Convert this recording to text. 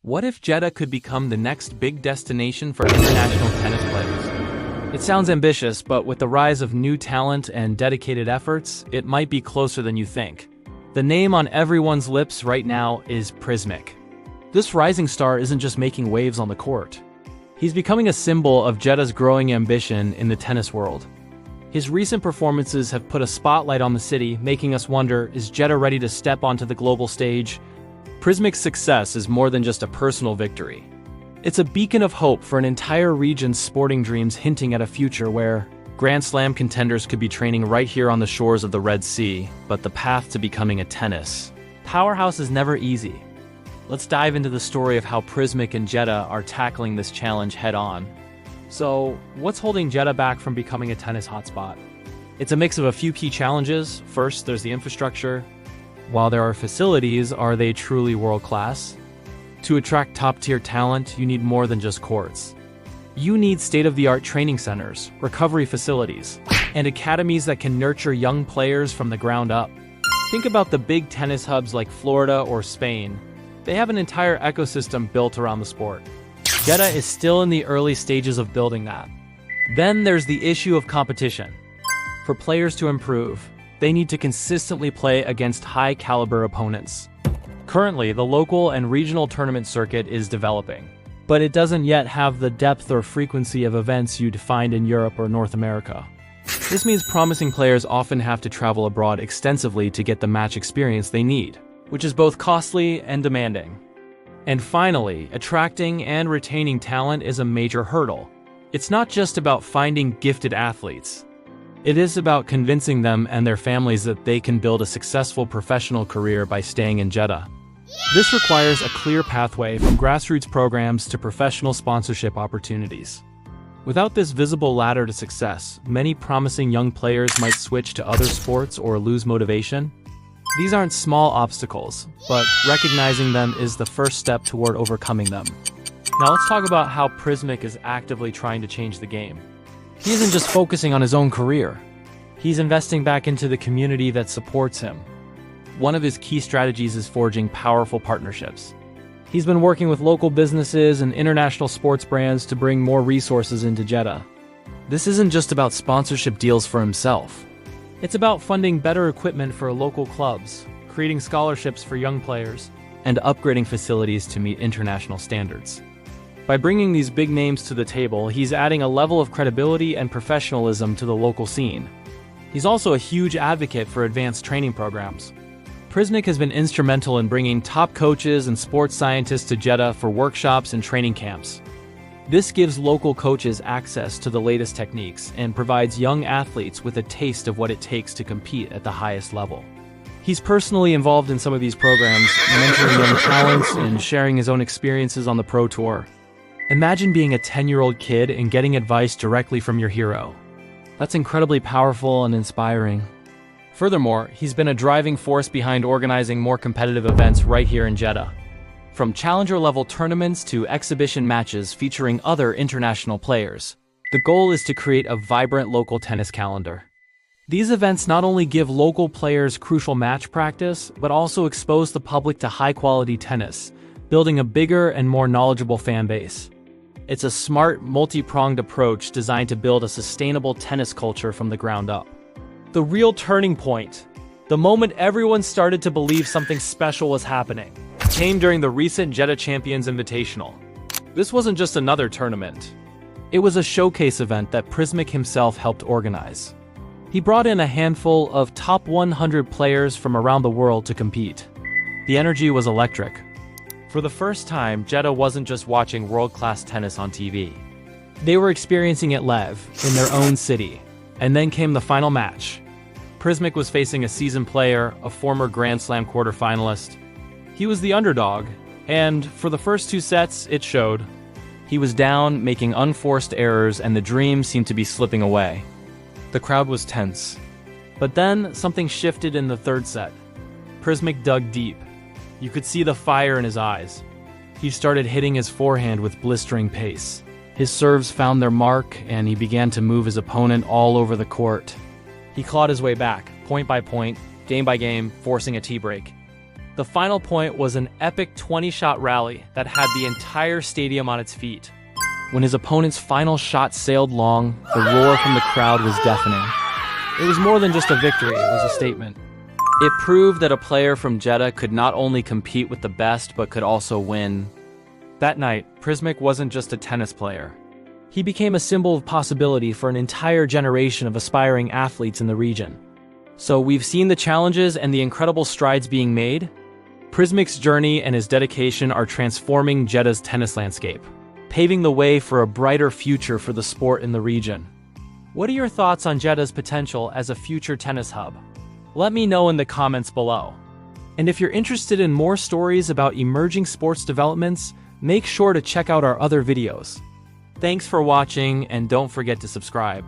What if Jeddah could become the next big destination for international tennis players? It sounds ambitious, but with the rise of new talent and dedicated efforts, it might be closer than you think. The name on everyone's lips right now is Prizmic. This rising star isn't just making waves on the court. He's becoming a symbol of Jeddah's growing ambition in the tennis world. His recent performances have put a spotlight on the city, making us wonder, is Jeddah ready to step onto the global stage? Prizmic's success is more than just a personal victory. It's a beacon of hope for an entire region's sporting dreams, hinting at a future where Grand Slam contenders could be training right here on the shores of the Red Sea. But the path to becoming a tennis powerhouse is never easy. Let's dive into the story of how Prizmic and Jeddah are tackling this challenge head-on. So, what's holding Jeddah back from becoming a tennis hotspot? It's a mix of a few key challenges. First, there's the infrastructure. While there are facilities, are they truly world-class? To attract top-tier talent, you need more than just courts. You need state-of-the-art training centers, recovery facilities, and academies that can nurture young players from the ground up. Think about the big tennis hubs like Florida or Spain. They have an entire ecosystem built around the sport. Jeddah is still in the early stages of building that. Then there's the issue of competition. For players to improve, they need to consistently play against high-caliber opponents. Currently, the local and regional tournament circuit is developing, but it doesn't yet have the depth or frequency of events you'd find in Europe or North America. This means promising players often have to travel abroad extensively to get the match experience they need, which is both costly and demanding. And finally, attracting and retaining talent is a major hurdle. It's not just about finding gifted athletes. It is about convincing them and their families that they can build a successful professional career by staying in Jeddah. This requires a clear pathway from grassroots programs to professional sponsorship opportunities. Without this visible ladder to success, many promising young players might switch to other sports or lose motivation. These aren't small obstacles, but recognizing them is the first step toward overcoming them. Now let's talk about how Prizmic is actively trying to change the game. He isn't just focusing on his own career. He's investing back into the community that supports him. One of his key strategies is forging powerful partnerships. He's been working with local businesses and international sports brands to bring more resources into Jeddah. This isn't just about sponsorship deals for himself. It's about funding better equipment for local clubs, creating scholarships for young players, and upgrading facilities to meet international standards. By bringing these big names to the table, he's adding a level of credibility and professionalism to the local scene. He's also a huge advocate for advanced training programs. Prizmic has been instrumental in bringing top coaches and sports scientists to Jeddah for workshops and training camps. This gives local coaches access to the latest techniques and provides young athletes with a taste of what it takes to compete at the highest level. He's personally involved in some of these programs, mentoring young talents and sharing his own experiences on the pro tour. Imagine being a 10-year-old kid and getting advice directly from your hero. That's incredibly powerful and inspiring. Furthermore, he's been a driving force behind organizing more competitive events right here in Jeddah. From challenger-level tournaments to exhibition matches featuring other international players, the goal is to create a vibrant local tennis calendar. These events not only give local players crucial match practice, but also expose the public to high-quality tennis, building a bigger and more knowledgeable fan base. It's a smart, multi-pronged approach designed to build a sustainable tennis culture from the ground up. The real turning point, the moment everyone started to believe something special was happening, came during the recent Jeddah Champions Invitational. This wasn't just another tournament. It was a showcase event that Prizmic himself helped organize. He brought in a handful of top 100 players from around the world to compete. The energy was electric. For the first time, Jeddah wasn't just watching world-class tennis on TV. They were experiencing it live, in their own city. And then came the final match. Prizmic was facing a seasoned player, a former Grand Slam quarter-finalist. He was the underdog, and for the first two sets, it showed. He was down, making unforced errors, and the dream seemed to be slipping away. The crowd was tense. But then, something shifted in the third set. Prizmic dug deep. You could see the fire in his eyes. He started hitting his forehand with blistering pace. His serves found their mark, and he began to move his opponent all over the court. He clawed his way back, point by point, game by game, forcing a tea break. The final point was an epic 20-shot rally that had the entire stadium on its feet. When his opponent's final shot sailed long, the roar from the crowd was deafening. It was more than just a victory, it was a statement. It proved that a player from Jeddah could not only compete with the best, but could also win. That night, Prizmic wasn't just a tennis player. He became a symbol of possibility for an entire generation of aspiring athletes in the region. So we've seen the challenges and the incredible strides being made. Prizmic's journey and his dedication are transforming Jeddah's tennis landscape, paving the way for a brighter future for the sport in the region. What are your thoughts on Jeddah's potential as a future tennis hub? Let me know in the comments below. And if you're interested in more stories about emerging sports developments, make sure to check out our other videos. Thanks for watching, and don't forget to subscribe.